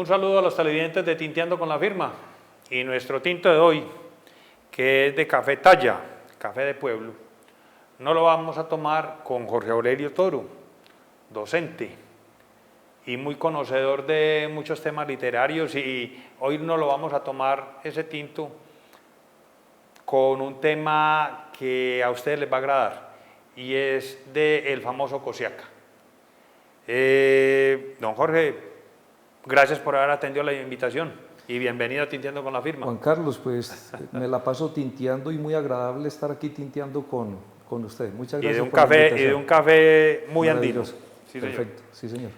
Un saludo a los televidentes de Tinteando con la Firma y nuestro tinto de hoy, que es de café Talla, café de pueblo. No lo vamos a tomar con Jorge Aurelio Toro, docente y muy conocedor de muchos temas literarios, y hoy no lo vamos a tomar ese tinto con un tema que a ustedes les va a agradar, y es del famoso Cosiaca. Don Jorge, gracias por haber atendido la invitación y bienvenido a Tinteando con la Firma. Juan Carlos, pues me la paso tinteando y muy agradable estar aquí tinteando con usted. Muchas gracias por la invitación. Y de un café muy andino. Sí, perfecto, sí señor.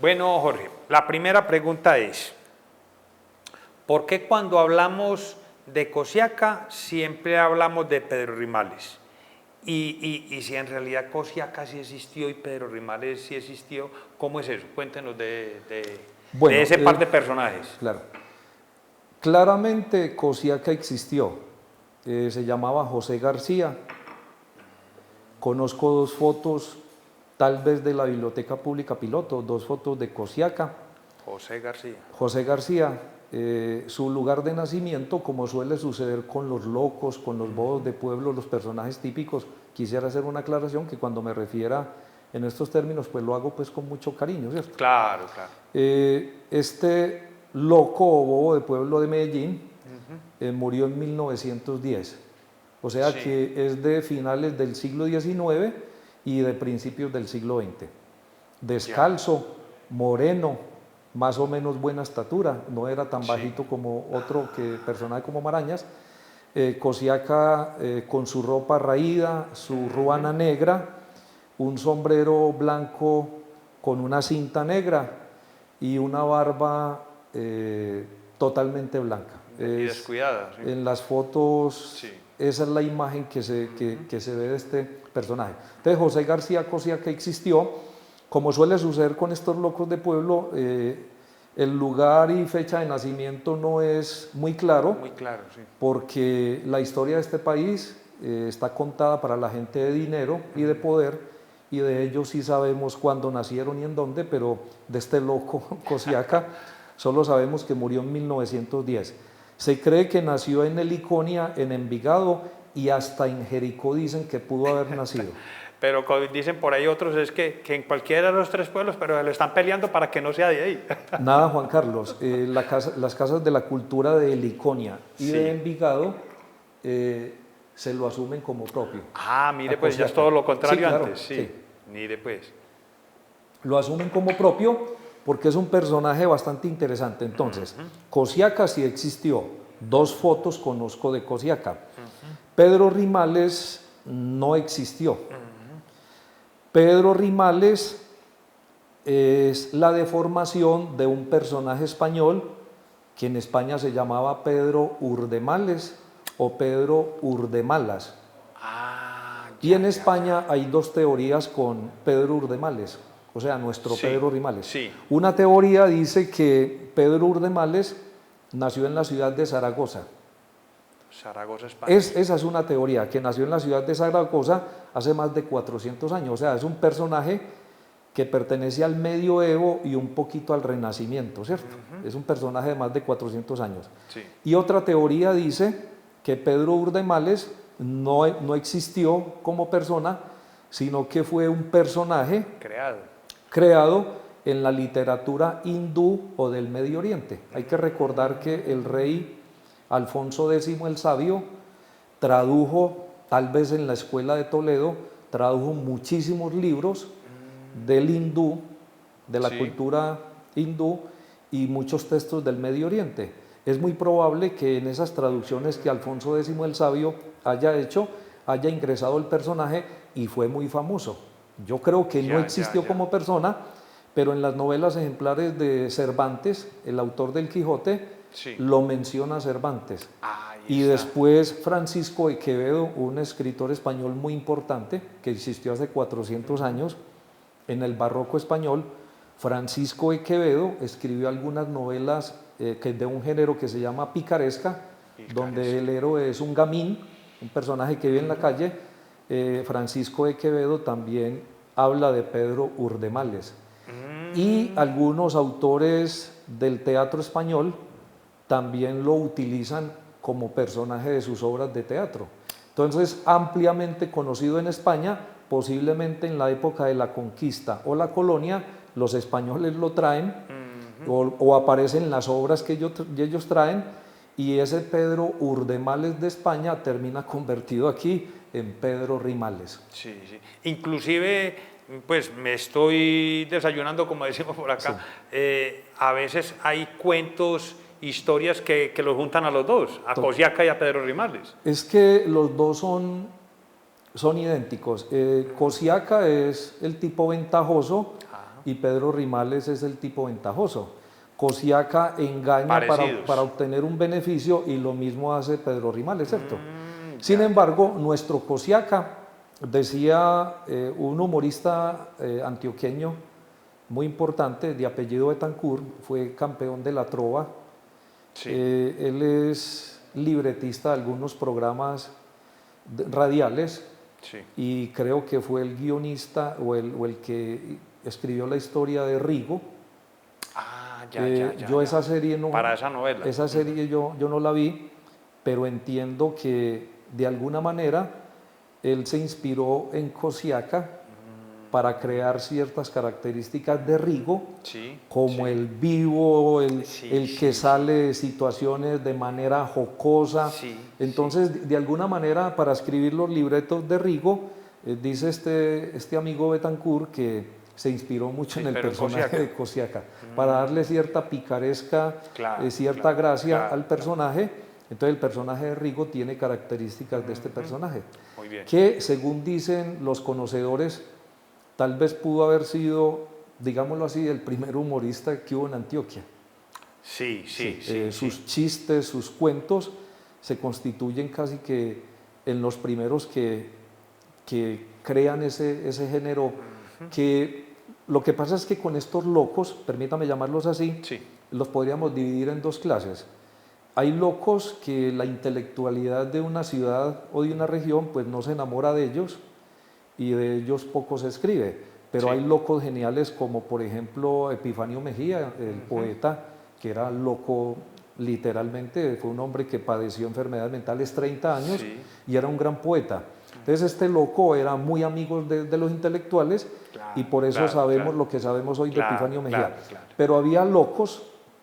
Bueno, Jorge, la primera pregunta es, ¿por qué cuando hablamos de Cosiaca siempre hablamos de Pedro Rimales? Y si en realidad Cosiaca sí existió y Pedro Rimales sí existió, ¿cómo es eso? Cuéntenos de ese par de personajes. Claro. Claramente Cosiaca existió. Se llamaba José García. Conozco dos fotos, tal vez de la Biblioteca Pública Piloto, dos fotos de Cosiaca. José García. José García, su lugar de nacimiento, como suele suceder con los locos, con los bobos de pueblo, los personajes típicos. Quisiera hacer una aclaración que cuando me refiera en estos términos, pues lo hago pues con mucho cariño, ¿cierto? Claro, claro. Este loco o bobo de pueblo de Medellín murió en 1910. O sea Sí. que es de finales del siglo XIX y de principios del siglo XX. Descalzo, moreno, más o menos buena estatura, no era tan bajito como otro personaje como Marañas. Cosiaca con su ropa raída, su ruana negra, un sombrero blanco con una cinta negra y una barba totalmente blanca. Y descuidada. Sí. En las fotos, sí. Esa es la imagen que se ve de este personaje. Entonces José García Cosiaca existió. Como suele suceder con estos locos de pueblo, el lugar y fecha de nacimiento no es muy claro. Muy claro, sí. Porque la historia de este país está contada para la gente de dinero y de poder, y de ellos sí sabemos cuándo nacieron y en dónde, pero de este loco Cosiaca solo sabemos que murió en 1910. Se cree que nació en Heliconia, en Envigado, y hasta en Jericó dicen que pudo haber nacido. Pero dicen por ahí otros es que en cualquiera de los tres pueblos, pero le están peleando para que no sea de ahí. Nada, Juan Carlos, las casas de la cultura de Heliconia y de Envigado se lo asumen como propio. Ah, mire, pues ya es todo lo contrario claro, antes. Sí. Mire, pues. Lo asumen como propio porque es un personaje bastante interesante. Entonces, Cosiaca sí existió. Dos fotos conozco de Cosiaca. Pedro Rimales no existió. Pedro Rimales es la deformación de un personaje español que en España se llamaba Pedro Urdemales o Pedro Urdemalas. Y en España hay dos teorías con Pedro Urdemales, o sea, nuestro Pedro Rimales. Sí. Una teoría dice que Pedro Urdemales nació en la ciudad de Zaragoza. Zaragoza, España. Esa es una teoría, que nació en la ciudad de Zaragoza hace más de 400 años. O sea, es un personaje que pertenece al medioevo y un poquito al renacimiento, ¿cierto? Es un personaje de más de 400 años. Sí. Y otra teoría dice que Pedro Urdemales no existió como persona, sino que fue un personaje creado en la literatura hindú o del Medio Oriente. Hay que recordar que el rey Alfonso X el Sabio tradujo, tal vez en la escuela de Toledo, tradujo muchísimos libros del hindú, de la cultura hindú, y muchos textos del Medio Oriente. Es muy probable que en esas traducciones que Alfonso X el Sabio haya hecho, haya ingresado el personaje y fue muy famoso. Yo creo que no existió como persona, pero en las novelas ejemplares de Cervantes, el autor del Quijote, lo menciona Cervantes. Y después Francisco de Quevedo, un escritor español muy importante que existió hace 400 años en el barroco español. Francisco de Quevedo escribió algunas novelas de un género que se llama picaresca, donde el héroe es un gamín, un personaje que vive en la calle. Francisco de Quevedo también habla de Pedro Urdemales. Y algunos autores del teatro español también lo utilizan como personaje de sus obras de teatro. Entonces, ampliamente conocido en España, posiblemente en la época de la conquista o la colonia, los españoles lo traen o aparecen en las obras que ellos traen, y ese Pedro Urdemales de España termina convertido aquí en Pedro Rimales. Sí, sí. Inclusive, pues me estoy desayunando, como decimos por acá, sí. A veces hay cuentos, historias que los juntan a los dos, a Cosiaca y a Pedro Rimales. Es que los dos son idénticos. Cosiaca es el tipo ventajoso y Pedro Rimales es el tipo ventajoso. Cosiaca engaña para obtener un beneficio, y lo mismo hace Pedro Rimales, ¿cierto? Sin embargo, nuestro Cosiaca, decía un humorista antioqueño muy importante, de apellido Betancourt, fue campeón de la trova. Sí. Él es libretista de algunos programas radiales, sí. Y creo que fue el guionista o el que escribió la historia de Rigo. Yo esa serie no... Para esa novela. Esa serie yo no la vi, pero entiendo que de alguna manera él se inspiró en Cosiaca para crear ciertas características de Rigo, sí, como sí. El vivo, el que sale de situaciones de manera jocosa. Sí, entonces, de alguna manera, para escribir los libretos de Rigo, dice este amigo Betancourt que se inspiró mucho en el personaje de Cosiaca, para darle cierta picaresca, cierta gracia al personaje. Entonces el personaje de Rigo tiene características de este personaje, muy bien. Que según dicen los conocedores, tal vez pudo haber sido, digámoslo así, el primer humorista que hubo en Antioquia. Sí. Sus chistes, sus cuentos se constituyen casi que en los primeros que crean ese género, que lo que pasa es que con estos locos, permítame llamarlos así, los podríamos dividir en dos clases. Hay locos que la intelectualidad de una ciudad o de una región pues no se enamora de ellos, y de ellos poco se escribe, pero hay locos geniales como por ejemplo Epifanio Mejía, el poeta, que era loco literalmente, fue un hombre que padeció enfermedades mentales 30 años y era un gran poeta. Entonces este loco era muy amigo de los intelectuales, y por eso sabemos lo que sabemos hoy de Epifanio Mejía. Pero había locos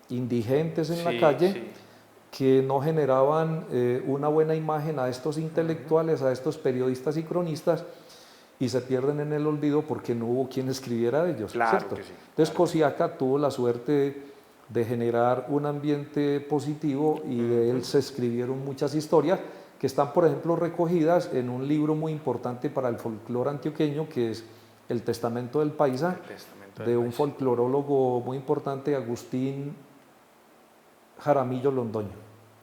indigentes en la calle que no generaban una buena imagen a estos intelectuales, a estos periodistas y cronistas, y se pierden en el olvido porque no hubo quien escribiera de ellos, ¿cierto? Entonces Cosiaca tuvo la suerte de generar un ambiente positivo, y de él se escribieron muchas historias que están, por ejemplo, recogidas en un libro muy importante para el folclore antioqueño, que es El Testamento del Paisa, de un folclorólogo muy importante, Agustín Jaramillo Londoño,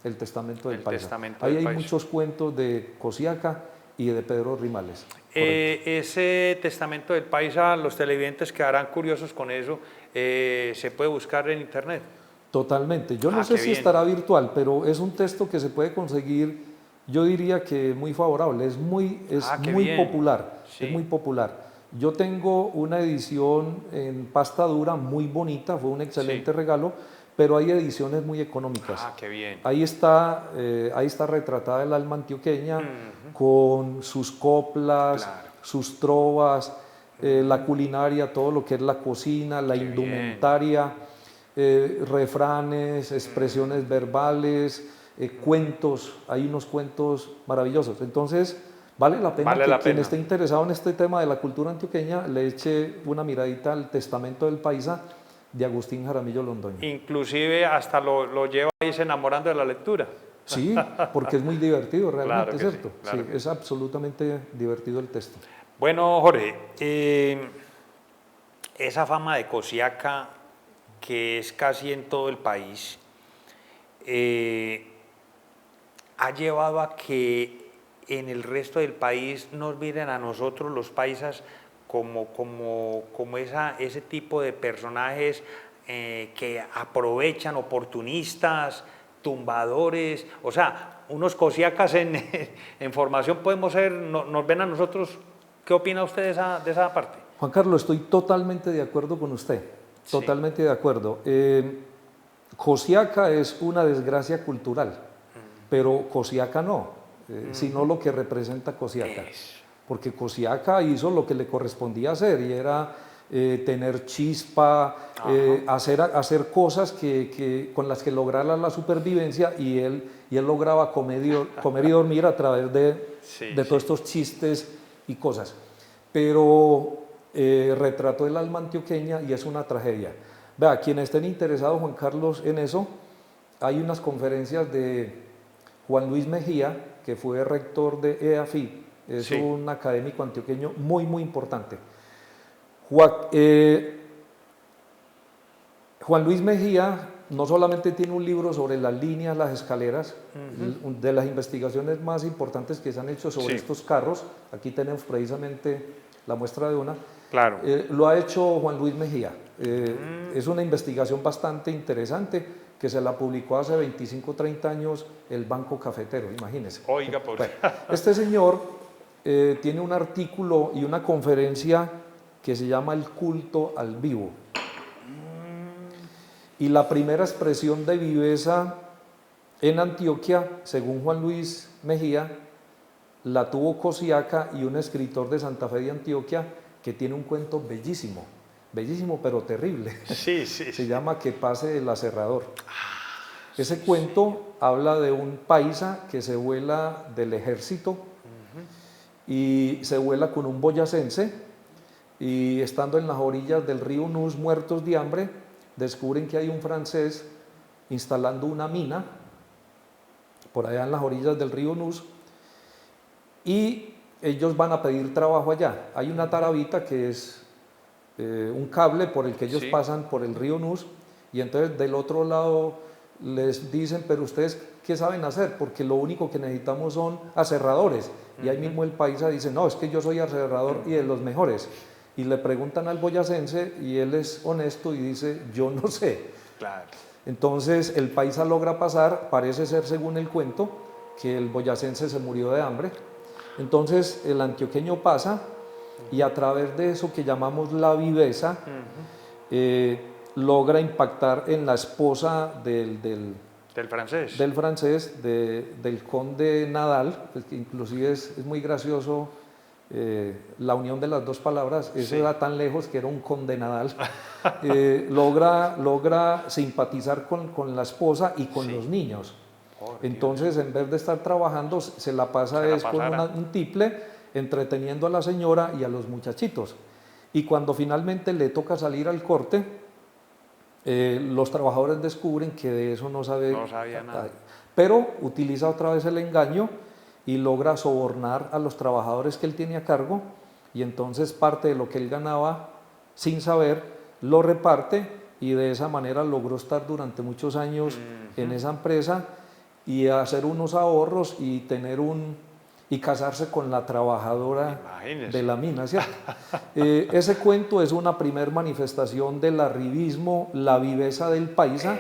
El Testamento del Paisa. Ahí hay muchos cuentos de Cosiaca y de Pedro Rimales. Ese Testamento del Paisa, los televidentes quedarán curiosos con eso, ¿se puede buscar en internet? Totalmente. Yo no sé si estará virtual, pero es un texto que se puede conseguir, yo diría que muy favorable, es muy popular, es muy popular. Yo tengo una edición en pasta dura muy bonita, fue un excelente regalo, pero hay ediciones muy económicas. Qué bien. Ahí está retratada el alma antioqueña, con sus coplas, sus trovas, la culinaria, todo lo que es la cocina, la indumentaria, refranes, expresiones verbales, cuentos. Hay unos cuentos maravillosos. Entonces, vale la pena quien esté interesado en este tema de la cultura antioqueña le eche una miradita al Testamento del Paisa de Agustín Jaramillo Londoño. Inclusive hasta lo lleva ahí se enamorando de la lectura. Sí, porque es muy divertido realmente, ¿cierto? Sí, es absolutamente divertido el texto. Bueno, Jorge, esa fama de Cosiaca, que es casi en todo el país, ha llevado a que en el resto del país nos miren a nosotros los paisas como ese tipo de personajes que aprovechan, oportunistas, tumbadores, o sea, unos Cosiacas en formación podemos ser, nos ven a nosotros. ¿Qué opina usted de esa parte? Juan Carlos, estoy totalmente de acuerdo con usted. Totalmente de acuerdo. Cosiaca es una desgracia cultural, pero Cosiaca no, sino lo que representa Cosiaca. Porque Cosiaca hizo lo que le correspondía hacer y era tener chispa, hacer cosas con las que lograra la supervivencia y él lograba comer y dormir a través de todos estos chistes y cosas. Pero retrató el alma antioqueña y es una tragedia. Vea, quienes estén interesados, Juan Carlos, en eso, hay unas conferencias de Juan Luis Mejía, que fue rector de EAFI, es un académico antioqueño muy, muy importante. Juan Luis Mejía no solamente tiene un libro sobre las líneas, las escaleras, de las investigaciones más importantes que se han hecho sobre estos carros, aquí tenemos precisamente la muestra de una, lo ha hecho Juan Luis Mejía. Es una investigación bastante interesante que se la publicó hace 25 o 30 años el Banco Cafetero, imagínense. Oiga, por bueno, este señor tiene un artículo y una conferencia que se llama El culto al vivo. Y la primera expresión de viveza en Antioquia, según Juan Luis Mejía, la tuvo Cosiaca y un escritor de Santa Fe de Antioquia que tiene un cuento bellísimo, bellísimo pero terrible. Se llama Que pase el aserrador. Ese cuento habla de un paisa que se vuela del ejército y se vuela con un boyacense y estando en las orillas del río Nus, muertos de hambre, descubren que hay un francés instalando una mina por allá en las orillas del río Nus y ellos van a pedir trabajo allá. Hay una tarabita que es un cable por el que ellos pasan por el río Nus y entonces del otro lado les dicen, pero ustedes ¿qué saben hacer? Porque lo único que necesitamos son aserradores. Y ahí mismo el paisa dice, no, es que yo soy aserrador y de los mejores. Y le preguntan al boyacense y él es honesto y dice, yo no sé. Claro. Entonces el paisa logra pasar, parece ser según el cuento, que el boyacense se murió de hambre. Entonces el antioqueño pasa y a través de eso que llamamos la viveza, logra impactar en la esposa del francés, del conde Nadal, pues que inclusive es muy gracioso la unión de las dos palabras, eso era tan lejos que era un conde Nadal, logra simpatizar con la esposa y con los niños. Entonces, en vez de estar trabajando, se la pasa con un tiple, entreteniendo a la señora y a los muchachitos. Y cuando finalmente le toca salir al corte, los trabajadores descubren que de eso no sabía nada. Pero utiliza otra vez el engaño y logra sobornar a los trabajadores que él tiene a cargo y entonces parte de lo que él ganaba sin saber lo reparte y de esa manera logró estar durante muchos años en esa empresa y hacer unos ahorros y y casarse con la trabajadora de la mina, ¿cierto? Ese cuento es una primer manifestación del arribismo, la viveza del paisa,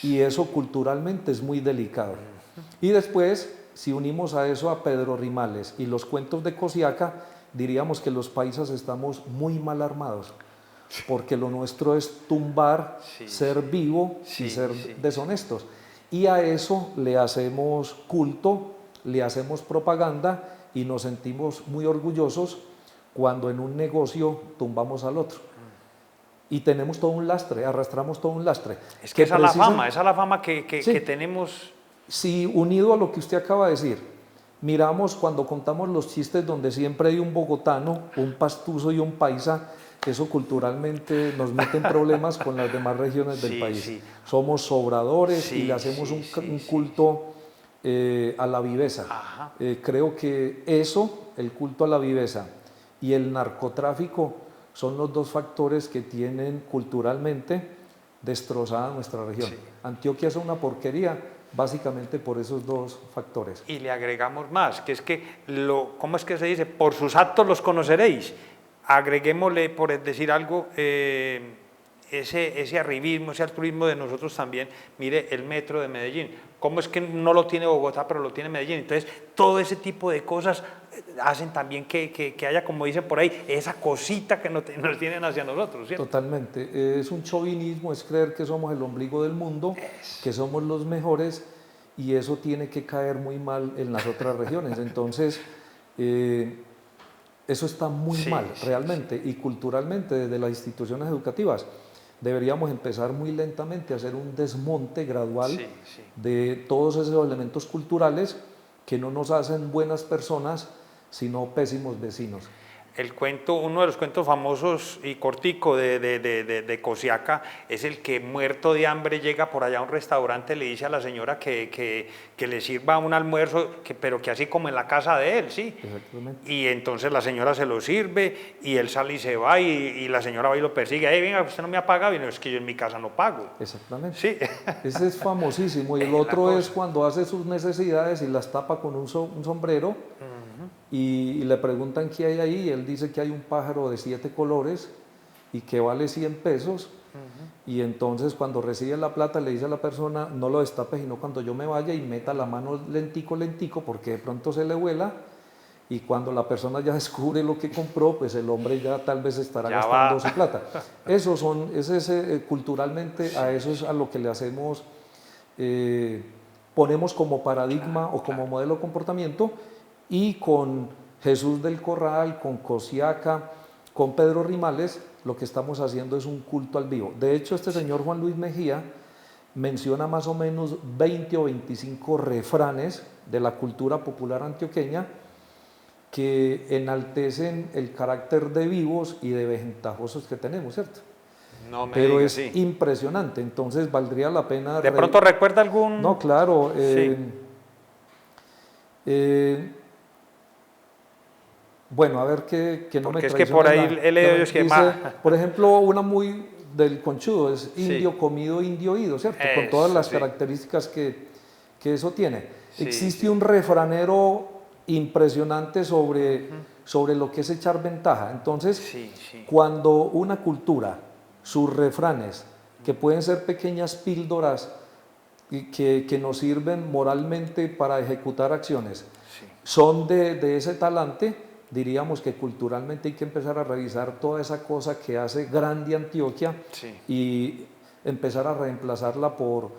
y eso culturalmente es muy delicado. Y después, si unimos a eso a Pedro Rimales y los cuentos de Cosiaca, diríamos que los paisas estamos muy mal armados, porque lo nuestro es tumbar, ser vivo y ser deshonestos. Y a eso le hacemos culto, le hacemos propaganda y nos sentimos muy orgullosos cuando en un negocio tumbamos al otro. Y tenemos todo un lastre, arrastramos todo un lastre. Es que esa es la fama que tenemos. Sí, unido a lo que usted acaba de decir, miramos cuando contamos los chistes donde siempre hay un bogotano, un pastuso y un paisa, eso culturalmente nos mete en problemas con las demás regiones del país. Somos sobradores y le hacemos un culto a la viveza. Creo que eso, el culto a la viveza y el narcotráfico son los dos factores que tienen culturalmente destrozada nuestra región. Antioquia es una porquería básicamente por esos dos factores. Y le agregamos más, que es que, ¿cómo es que se dice? Por sus actos los conoceréis. Agreguémosle, por decir algo, ese arribismo, ese altruismo de nosotros también. Mire el metro de Medellín, cómo es que no lo tiene Bogotá pero lo tiene Medellín. Entonces todo ese tipo de cosas hacen también que haya, como dicen por ahí, esa cosita que nos tienen hacia nosotros, ¿cierto? Totalmente. Es un chauvinismo, es creer que somos el ombligo del mundo, que somos los mejores, y eso tiene que caer muy mal en las otras regiones. Entonces, eso está muy mal realmente, y culturalmente desde las instituciones educativas deberíamos empezar muy lentamente a hacer un desmonte gradual de todos esos elementos culturales que no nos hacen buenas personas, sino pésimos vecinos. El cuento, uno de los cuentos famosos y cortico de Cosiaca es el que, muerto de hambre, llega por allá a un restaurante, le dice a la señora que le sirva un almuerzo, pero que así como en la casa de él, ¿sí? Exactamente. Y entonces la señora se lo sirve y él sale y se va, y la señora va y lo persigue. Venga, usted no me ha pagado. Y no, es que yo en mi casa no pago. Exactamente. Sí. Ese es famosísimo. Y el otro es cuando hace sus necesidades y las tapa con un sombrero. Y le preguntan qué hay ahí, y él dice que hay un pájaro de 7 colores y que vale 100 pesos. Y entonces cuando recibe la plata le dice a la persona, no lo destape sino cuando yo me vaya, y meta la mano lentico, porque de pronto se le vuela, y cuando la persona ya descubre lo que compró, pues el hombre ya tal vez estará gastando su plata. Culturalmente a eso es a lo que le hacemos, ponemos como paradigma o como modelo de comportamiento. Y con Jesús del Corral, con Cosiaca, con Pedro Rimales, lo que estamos haciendo es un culto al vivo. De hecho, este señor Juan Luis Mejía menciona más o menos 20 o 25 refranes de la cultura popular antioqueña que enaltecen el carácter de vivos y de ventajosos que tenemos, ¿cierto? No me Pero digas, es impresionante, entonces valdría la pena... ¿De pronto recuerda algún...? No, claro. Bueno, a ver que no me Porque es que por ahí he leído dice, por ejemplo, una muy del conchudo, es indio comido, indio oído, ¿cierto? Con todas las características que eso tiene. Existe un refranero impresionante sobre lo que es echar ventaja. Entonces, cuando una cultura, sus refranes, que pueden ser pequeñas píldoras que nos sirven moralmente para ejecutar acciones, son de ese talante, diríamos que culturalmente hay que empezar a revisar toda esa cosa que hace grande Antioquia y empezar a reemplazarla por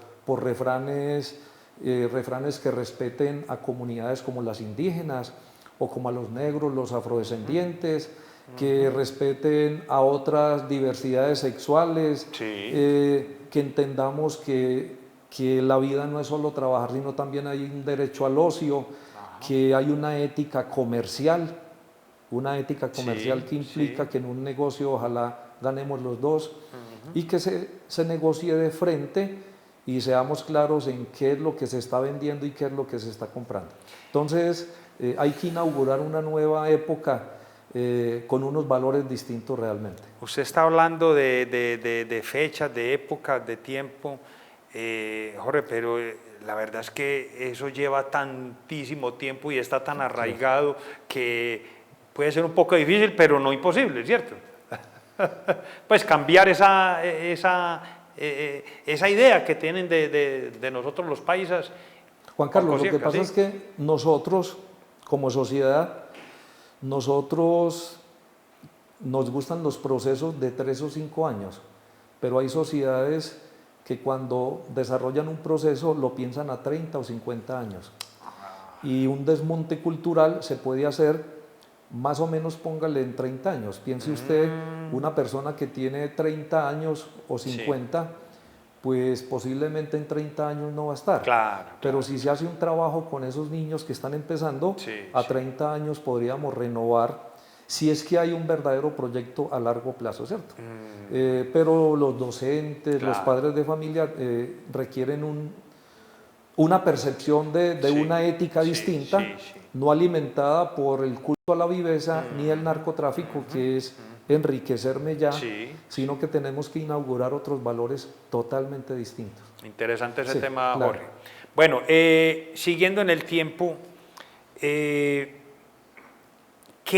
refranes que respeten a comunidades como las indígenas o como a los negros, los afrodescendientes, que respeten a otras diversidades sexuales, que entendamos que la vida no es solo trabajar, sino también hay un derecho al ocio, que hay una ética comercial, que implica que en un negocio ojalá ganemos los dos, y que se negocie de frente y seamos claros en qué es lo que se está vendiendo y qué es lo que se está comprando. Entonces hay que inaugurar una nueva época con unos valores distintos realmente. Usted está hablando de fechas, de épocas, de tiempo, Jorge, pero la verdad es que eso lleva tantísimo tiempo y está tan arraigado que puede ser un poco difícil, pero no imposible, ¿cierto? Pues cambiar esa idea que tienen de nosotros los paisas. Juan Carlos, lo que pasa es que nosotros, como sociedad, nos gustan los procesos de 3 o 5 años, pero hay sociedades que cuando desarrollan un proceso lo piensan a 30 o 50 años. Y un desmonte cultural se puede hacer más o menos, póngale en 30 años. Piense usted, una persona que tiene 30 años o 50, pues posiblemente en 30 años no va a estar. Pero si se hace un trabajo con esos niños que están empezando, a 30 años podríamos renovar, si es que hay un verdadero proyecto a largo plazo, ¿cierto? Pero los docentes, los padres de familia requieren una percepción de una ética distinta, no alimentada por el culto a la viveza ni el narcotráfico, que es enriquecerme ya, sino que tenemos que inaugurar otros valores totalmente distintos. Interesante ese tema, Jorge. Bueno, siguiendo en el tiempo, ¿qué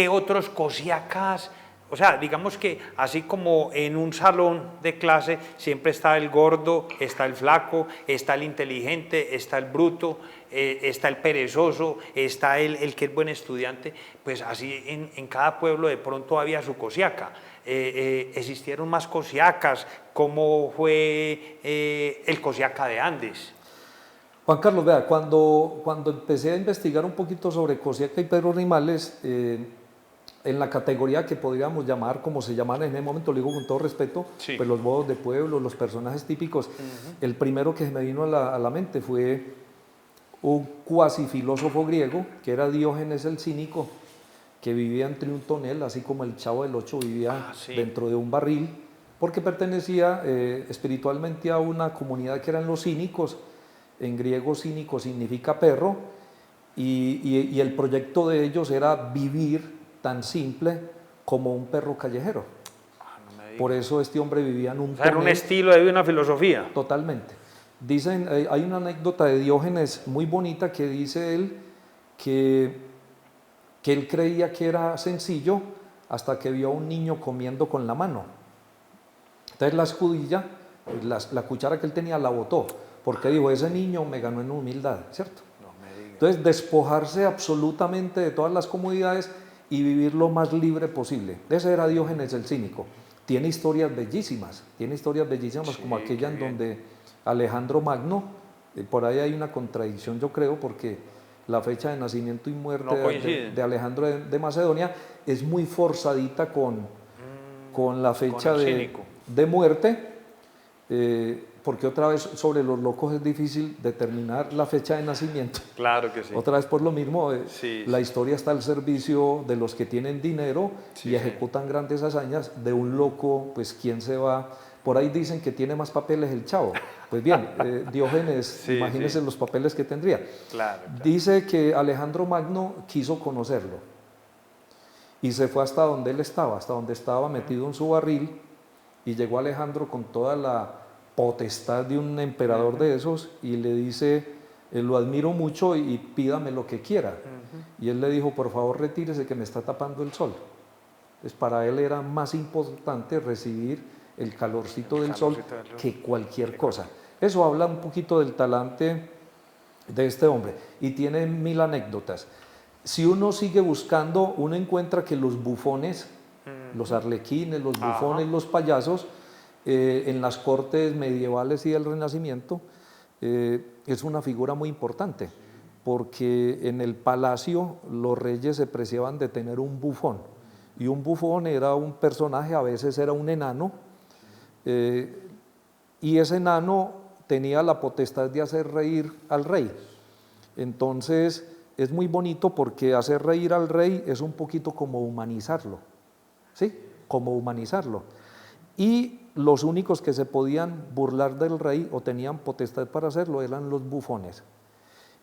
otros cosiacas O sea, digamos que así como en un salón de clase siempre está el gordo, está el flaco, está el inteligente, está el bruto, está el perezoso, está el que es buen estudiante, pues así en cada pueblo de pronto había su cosiaca. Existieron más cosiacas, ¿cómo fue el cosiaca de Andes? Juan Carlos, vea, cuando empecé a investigar un poquito sobre Cosiaca y Pedro Rimales, en la categoría que podríamos llamar, como se llaman en ese momento, lo digo con todo respeto, sí, pues los modos de pueblo, los personajes típicos, el primero que se me vino a la mente fue un cuasi filósofo griego, que era Diógenes el Cínico, que vivía entre un tonel, así como el Chavo del Ocho vivía dentro de un barril, porque pertenecía espiritualmente a una comunidad que eran los cínicos. En griego cínico significa perro, y el proyecto de ellos era vivir tan simple como un perro callejero. Por eso este hombre vivía en un tonel. Era un estilo de vida, una filosofía. Totalmente. Dicen, hay una anécdota de Diógenes muy bonita que dice él que él creía que era sencillo hasta que vio a un niño comiendo con la mano. Entonces la escudilla, la cuchara que él tenía la botó, porque dijo, ese niño me ganó en humildad, ¿cierto? Entonces despojarse absolutamente de todas las comodidades y vivir lo más libre posible. Ese era Diógenes el Cínico. Tiene historias bellísimas sí, como aquella en donde Alejandro Magno, por ahí hay una contradicción yo creo, porque la fecha de nacimiento y muerte de Alejandro de Macedonia es muy forzadita con la fecha de muerte, porque otra vez sobre los locos es difícil determinar la fecha de nacimiento. Claro que sí. Otra vez por lo mismo, la historia está al servicio de los que tienen dinero y ejecutan grandes hazañas. De un loco, pues ¿quién se va? Por ahí dicen que tiene más papeles el Chavo. Pues bien, Diógenes, imagínense los papeles que tendría. Claro. Dice que Alejandro Magno quiso conocerlo y se fue hasta donde él estaba, hasta donde estaba metido en su barril, y llegó Alejandro con toda la potestad de un emperador de esos y le dice, lo admiro mucho y pídame lo que quiera. Y él le dijo, por favor retírese que me está tapando el sol. Pues para él era más importante recibir el calorcito del sol que cualquier cosa. Eso habla un poquito del talante de este hombre y tiene 1000 anécdotas. Si uno sigue buscando, uno encuentra que los bufones, los arlequines, los bufones, los payasos, en las cortes medievales y del Renacimiento, es una figura muy importante, porque en el palacio los reyes se preciaban de tener un bufón, y un bufón era un personaje, a veces era un enano, y ese enano tenía la potestad de hacer reír al rey. Entonces es muy bonito porque hacer reír al rey es un poquito como humanizarlo, ¿sí? Como humanizarlo. Y los únicos que se podían burlar del rey o tenían potestad para hacerlo eran los bufones.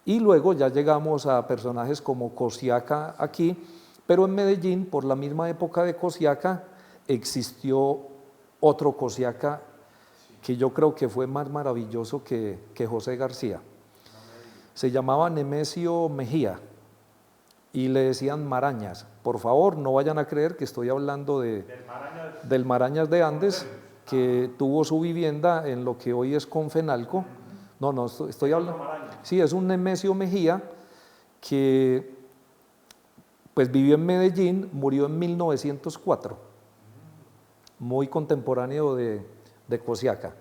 Y luego ya llegamos a personajes como Cosiaca aquí, pero en Medellín, por la misma época de Cosiaca, existió otro Cosiaca que yo creo que fue más maravilloso que José García. Se llamaba Nemesio Mejía y le decían Marañas. Por favor, no vayan a creer que estoy hablando del Marañas de Andes, que tuvo su vivienda en lo que hoy es Confenalco. No, estoy hablando. Sí, es un Nemesio Mejía que pues vivió en Medellín, murió en 1904, muy contemporáneo de Cosiaca.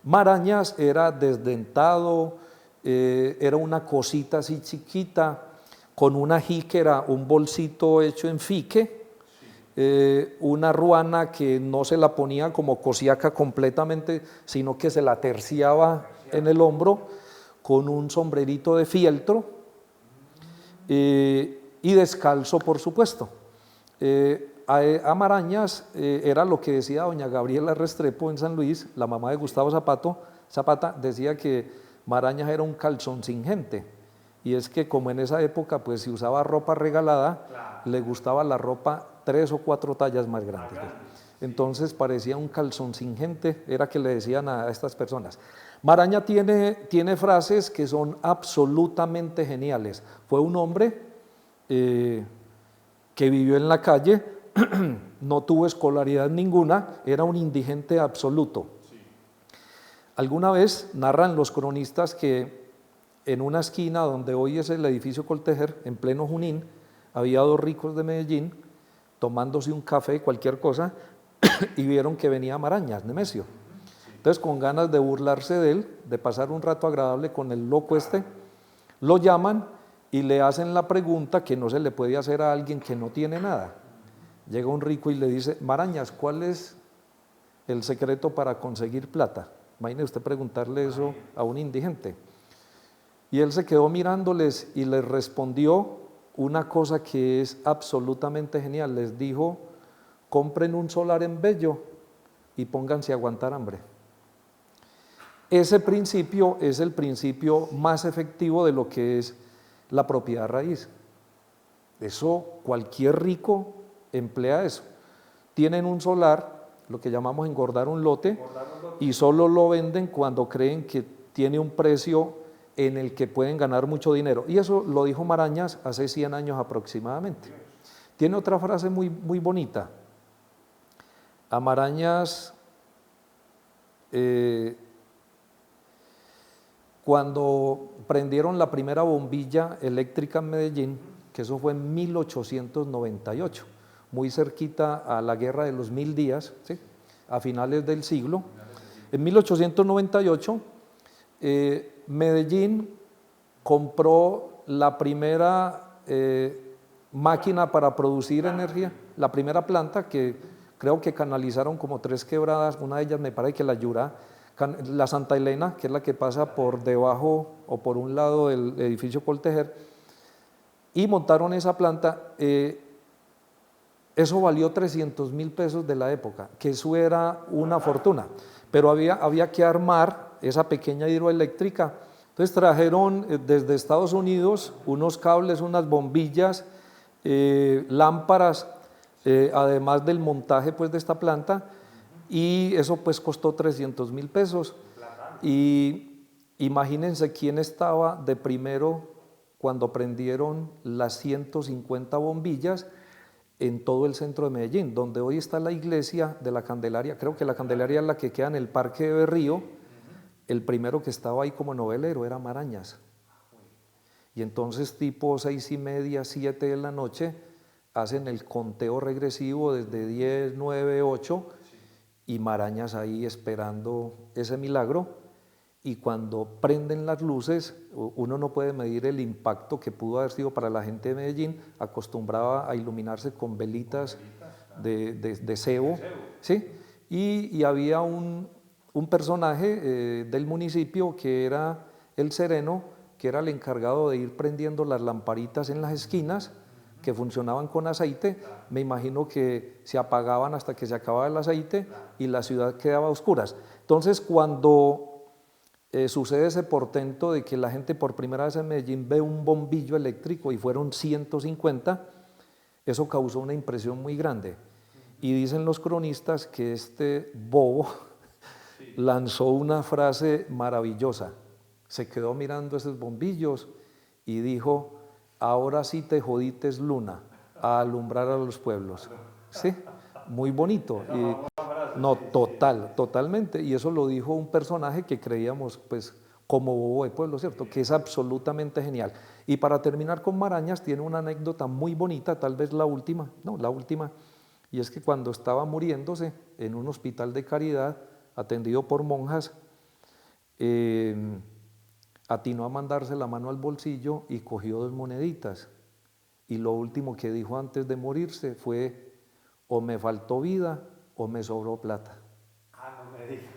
Marañas era desdentado, era una cosita así chiquita, con una jíquera, un bolsito hecho en fique, una ruana que no se la ponía como Cosiaca completamente, sino que se la terciaba en el hombro, con un sombrerito de fieltro, y descalzo, por supuesto. A Marañas era lo que decía doña Gabriela Restrepo en San Luis, la mamá de Gustavo Zapata, decía que Marañas era un calzón sin gente, y es que como en esa época pues se usaba ropa regalada, le gustaba la ropa 3 o 4 tallas más grandes. Entonces parecía un calzón sin gente, era que le decían a estas personas. Maraña tiene frases que son absolutamente geniales. Fue un hombre que vivió en la calle no tuvo escolaridad ninguna, era un indigente absoluto. Alguna vez narran los cronistas que en una esquina donde hoy es el edificio Coltejer, en pleno Junín, había dos ricos de Medellín tomándose un café, cualquier cosa, y vieron que venía Marañas, Nemesio. Entonces, con ganas de burlarse de él, de pasar un rato agradable con el loco este, lo llaman y le hacen la pregunta que no se le puede hacer a alguien que no tiene nada. Llega un rico y le dice: Marañas, ¿cuál es el secreto para conseguir plata? Imagine usted preguntarle eso a un indigente. Y él se quedó mirándoles y les respondió una cosa que es absolutamente genial. Les dijo: compren un solar en Bello y pónganse a aguantar hambre. Ese principio es el principio más efectivo de lo que es la propiedad raíz. Eso, cualquier rico emplea eso. Tienen un solar, lo que llamamos engordar un lote, y solo lo venden cuando creen que tiene un precio en el que pueden ganar mucho dinero. Y eso lo dijo Marañas hace 100 años aproximadamente. Tiene otra frase muy bonita. A Marañas, cuando prendieron la primera bombilla eléctrica en Medellín, que eso fue en 1898, muy cerquita a la Guerra de los 1000 días, ¿sí?, a finales del siglo. En 1898, Medellín compró la primera máquina para producir energía, la primera planta, que creo que canalizaron como 3 quebradas, una de ellas me parece que la Yurá, la Santa Elena, que es la que pasa por debajo o por un lado del edificio Coltejer, y montaron esa planta. Eso valió 300.000 pesos de la época, que eso era una fortuna, pero había que armar esa pequeña hidroeléctrica. Entonces trajeron desde Estados Unidos unos cables, unas bombillas, lámparas, además del montaje pues de esta planta, y eso pues costó 300.000 pesos. Y imagínense quién estaba de primero cuando prendieron las 150 bombillas en todo el centro de Medellín, donde hoy está la iglesia de la Candelaria. Creo que la Candelaria es la que queda en el Parque de Berrío. El primero que estaba ahí como novelero era Marañas. Y entonces tipo 6:30, 7 de la noche, hacen el conteo regresivo desde 10, 9, 8, y Marañas ahí esperando ese milagro. Y cuando prenden las luces, uno no puede medir el impacto que pudo haber sido para la gente de Medellín, acostumbraba a iluminarse con velitas de cebo, ¿sí? Y había un personaje del municipio que era el sereno, que era el encargado de ir prendiendo las lamparitas en las esquinas, que funcionaban con aceite. Me imagino que se apagaban hasta que se acababa el aceite y la ciudad quedaba a oscuras. Entonces, cuando sucede ese portento de que la gente por primera vez en Medellín ve un bombillo eléctrico y fueron 150, eso causó una impresión muy grande. Y dicen los cronistas que este bobo lanzó una frase maravillosa. Se quedó mirando esos bombillos y dijo: ahora sí te jodites, luna, a alumbrar a los pueblos. ¿Sí? Muy bonito. No, totalmente. Y eso lo dijo un personaje que creíamos pues como bobo de pueblo, ¿cierto? Que es absolutamente genial. Y para terminar con Marañas, tiene una anécdota muy bonita, tal vez la última, y es que cuando estaba muriéndose en un hospital de caridad, atendido por monjas, atinó a mandarse la mano al bolsillo y cogió 2 moneditas. Y lo último que dijo antes de morirse fue: o me faltó vida o me sobró plata. No me diga.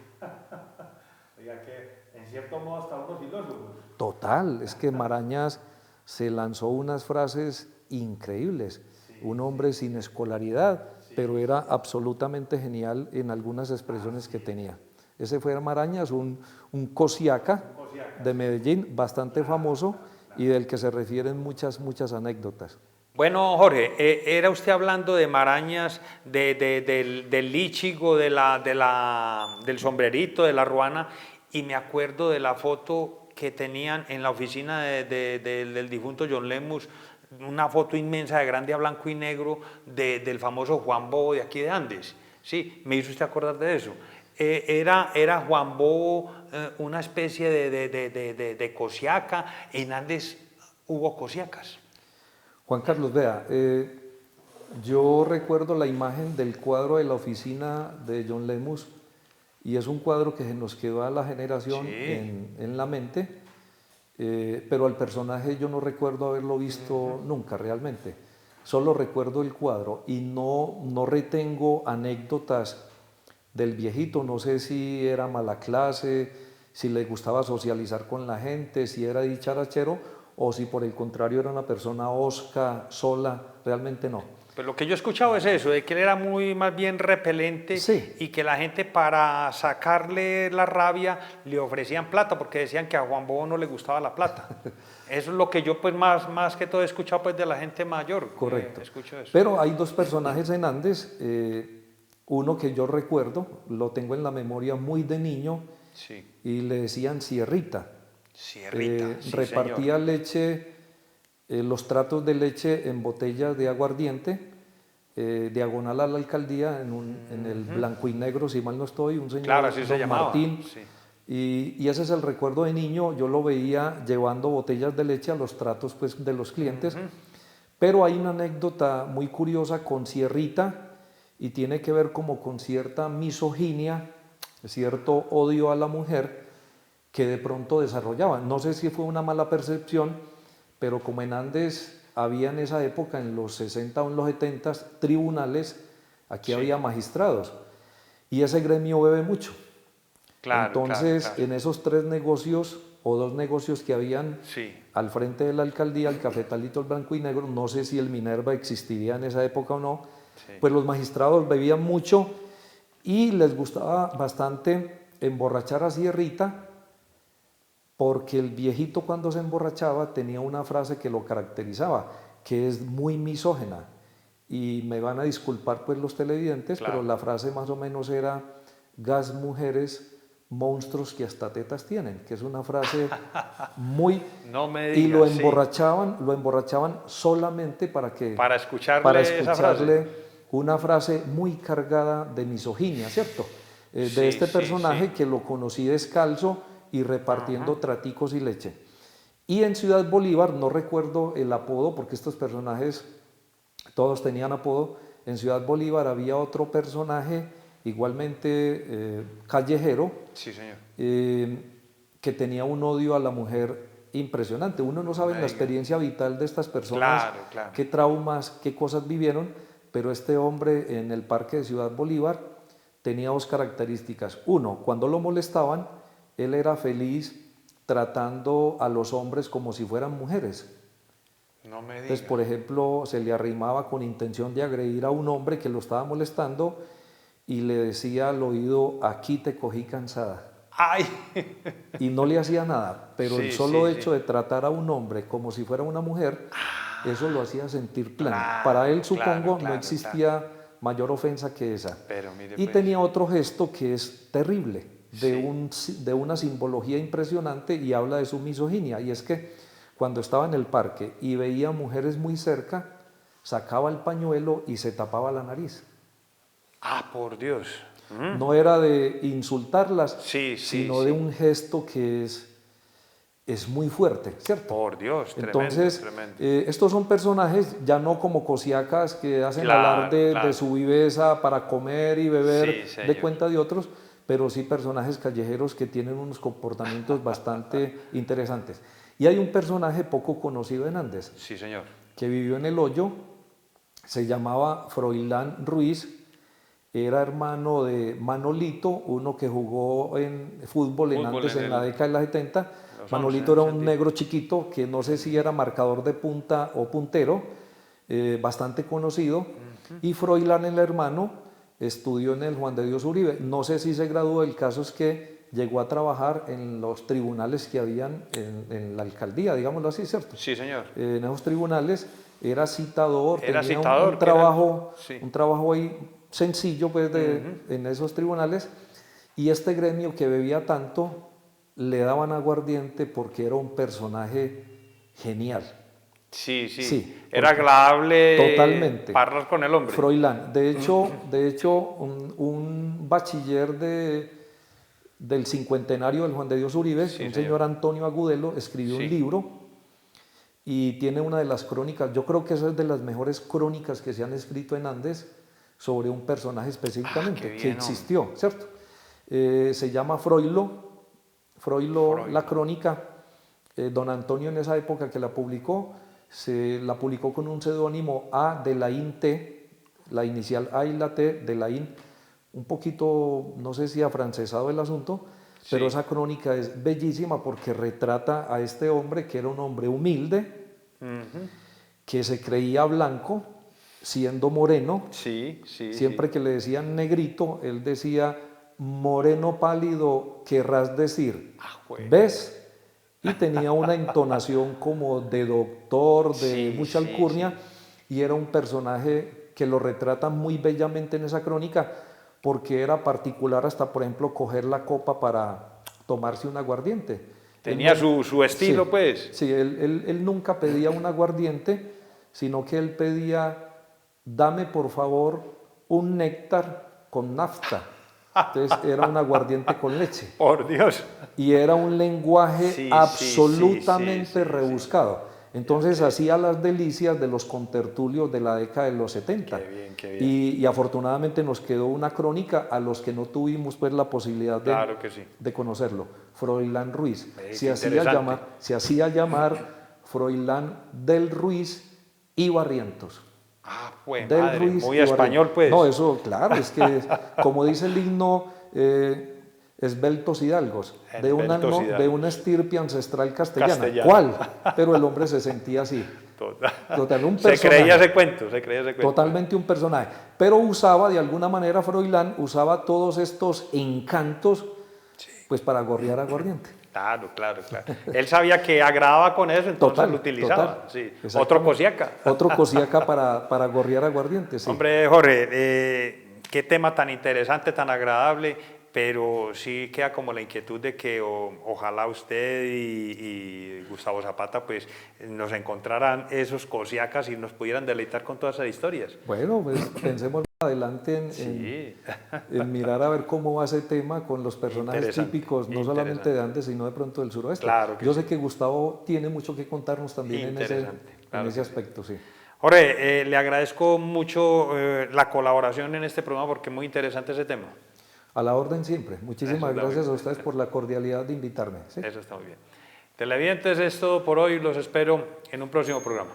Oiga, que en cierto modo hasta unos filósofos. Total, es que Marañas se lanzó unas frases increíbles. Sí, un hombre sin escolaridad, pero era absolutamente genial en algunas expresiones que tenía. Ese fue Marañas, un cosiaca de Medellín, bastante famoso, y del que se refieren muchas anécdotas. Bueno, Jorge, era usted hablando de Marañas, del líchigo, del sombrerito, de la ruana, y me acuerdo de la foto que tenían en la oficina del difunto John Lemus, una foto inmensa de grande a blanco y negro del famoso Juan Bobo de aquí de Andes. Sí, me hizo usted acordar de eso. Era Juan Bobo una especie de cosiaca. En Andes hubo cosiacas. Juan Carlos, vea, yo recuerdo la imagen del cuadro de la oficina de John Lemus y es un cuadro que se nos quedó a la generación en la mente, pero al personaje yo no recuerdo haberlo visto nunca realmente. Solo recuerdo el cuadro y no retengo anécdotas del viejito. No sé si era mala clase, si le gustaba socializar con la gente, si era dicharachero o si por el contrario era una persona hosca, sola, realmente no. Pues lo que yo he escuchado es eso, de que él era más bien repelente y que la gente para sacarle la rabia le ofrecían plata porque decían que a Juan Bobo no le gustaba la plata. Eso es lo que yo pues más que todo he escuchado pues de la gente mayor. Correcto. Escucho eso. Pero hay dos personajes en Andes, uno que yo recuerdo, lo tengo en la memoria muy de niño y le decían Sierrita. Sierrita, repartía señor. leche, los tratos de leche en botellas de aguardiente, diagonal a la alcaldía, en el blanco y negro, si mal no estoy, un señor, claro, así don se llamaba. Martín. Y ese es el recuerdo de niño. Yo lo veía llevando botellas de leche a los tratos pues, de los clientes. Pero hay una anécdota muy curiosa con Sierrita y tiene que ver como con cierta misoginia, cierto odio a la mujer que de pronto desarrollaba. No sé si fue una mala percepción, pero como en Andes había en esa época, en los 60 o en los 70, tribunales, aquí había magistrados y ese gremio bebe mucho. Entonces, en esos 3 negocios o 2 negocios que habían al frente de la alcaldía, el Cafetalito, el Blanco y Negro, no sé si el Minerva existiría en esa época o no, pues los magistrados bebían mucho y les gustaba bastante emborrachar a Sierrita, porque el viejito cuando se emborrachaba tenía una frase que lo caracterizaba, que es muy misógena. Y me van a disculpar pues los televidentes, pero la frase más o menos era: gas mujeres, monstruos que hasta tetas tienen, que es una frase muy... No me digas, y lo emborrachaban solamente para escucharle una frase muy cargada de misoginia, ¿cierto? De este personaje que lo conocí descalzo y repartiendo traticos y leche. Y en Ciudad Bolívar, no recuerdo el apodo, porque estos personajes todos tenían apodo. En Ciudad Bolívar había otro personaje igualmente callejero, que tenía un odio a la mujer impresionante. Uno no sabe la experiencia vital de estas personas, qué traumas, qué cosas vivieron, pero este hombre en el parque de Ciudad Bolívar tenía 2 características. Uno, cuando lo molestaban, él era feliz tratando a los hombres como si fueran mujeres. No me digas. Entonces, por ejemplo, se le arrimaba con intención de agredir a un hombre que lo estaba molestando y le decía al oído: aquí te cogí cansada. ¡Ay! Y no le hacía nada, pero el solo hecho de tratar a un hombre como si fuera una mujer, eso lo hacía sentir pleno. Para él, supongo, no existía mayor ofensa que esa. Y tenía otro gesto que es terrible, de una simbología impresionante, y habla de su misoginia, y es que cuando estaba en el parque y veía mujeres muy cerca, sacaba el pañuelo y se tapaba la nariz. ¡Ah, por Dios! No era de insultarlas, sino de un gesto que es muy fuerte, ¿cierto? Por Dios, entonces, tremendo. Estos son personajes ya no como cosiacas que hacen alarde de su viveza para comer y beber de cuenta de otros, pero sí personajes callejeros que tienen unos comportamientos bastante interesantes. Y hay un personaje poco conocido en Andes, que vivió en El Hoyo, se llamaba Froilán Ruiz, era hermano de Manolito, uno que jugó en fútbol en Andes en la década de los 70. Manolito era un negro chiquito que no sé si era marcador de punta o puntero, bastante conocido. Y Froilán, el hermano, estudió en el Juan de Dios Uribe. No sé si se graduó, el caso es que llegó a trabajar en los tribunales que habían en la alcaldía, digámoslo así, ¿cierto? Sí, señor. En esos tribunales era citador, tenía un trabajo ahí sencillo pues, en esos tribunales, y este gremio que bebía tanto le daban aguardiente porque era un personaje genial. Sí, sí, Sí, era agradable totalmente. hablar con el hombre. Froilán, de hecho un bachiller del cincuentenario del Juan de Dios Uribe, Sí, un señor. señor Antonio Agudelo, escribió un libro y tiene una de las crónicas, yo creo que esa es de las mejores crónicas que se han escrito en Andes sobre un personaje específicamente que existió, ¿cierto? Se llama Froilo, la crónica. Don Antonio en esa época que la publicó, se la publicó con un seudónimo A de la T, la inicial A y la T de la un poquito, no sé si afrancesado el asunto, pero esa crónica es bellísima porque retrata a este hombre que era un hombre humilde, que se creía blanco, siendo moreno. Siempre que le decían negrito, él decía, moreno pálido, querrás decir, ¿ves? Y tenía una entonación como de doctor, de mucha alcurnia, y era un personaje que lo retrata muy bellamente en esa crónica, porque era particular hasta, por ejemplo, coger la copa para tomarse un aguardiente. Tenía su estilo, pues. Sí, él nunca pedía un aguardiente, sino que él pedía, dame por favor un néctar con nafta. Entonces era un aguardiente con leche. Por Dios. Y era un lenguaje absolutamente rebuscado. Entonces hacía las delicias de los contertulios de la década de los 70. Qué bien, qué bien. Y afortunadamente nos quedó una crónica a los que no tuvimos pues la posibilidad de conocerlo. Froilán Ruiz. Se hacía llamar Froilán del Ruiz y Barrientos. Pues madre, muy español pues. No, eso claro, es que como dice el himno, esbeltos hidalgos, de una estirpe ancestral castellana. ¿Cuál? Pero el hombre se sentía así. Total, un personaje, se creía ese cuento. Totalmente un personaje. Pero usaba, de alguna manera, Froilán usaba todos estos encantos pues para gorrear aguardiente. Claro. Él sabía que agradaba con eso, entonces lo utilizaba. Otro cosiaca. Otro cosiaca para gorrear aguardiente, sí. Hombre, Jorge, qué tema tan interesante, tan agradable, pero sí queda como la inquietud de que ojalá usted y Gustavo Zapata pues nos encontraran esos cosiacas y nos pudieran deleitar con todas esas historias. Bueno, pues pensemos adelante en mirar a ver cómo va ese tema con los personajes típicos, no solamente de Andes, sino de pronto del suroeste. Claro que Yo sé que Gustavo tiene mucho que contarnos también en ese aspecto, sí. Jorge, le agradezco mucho la colaboración en este programa porque es muy interesante ese tema. A la orden siempre. Muchísimas gracias a ustedes por la cordialidad de invitarme. ¿Sí? Eso está muy bien. Televidentes, es todo por hoy. Los espero en un próximo programa.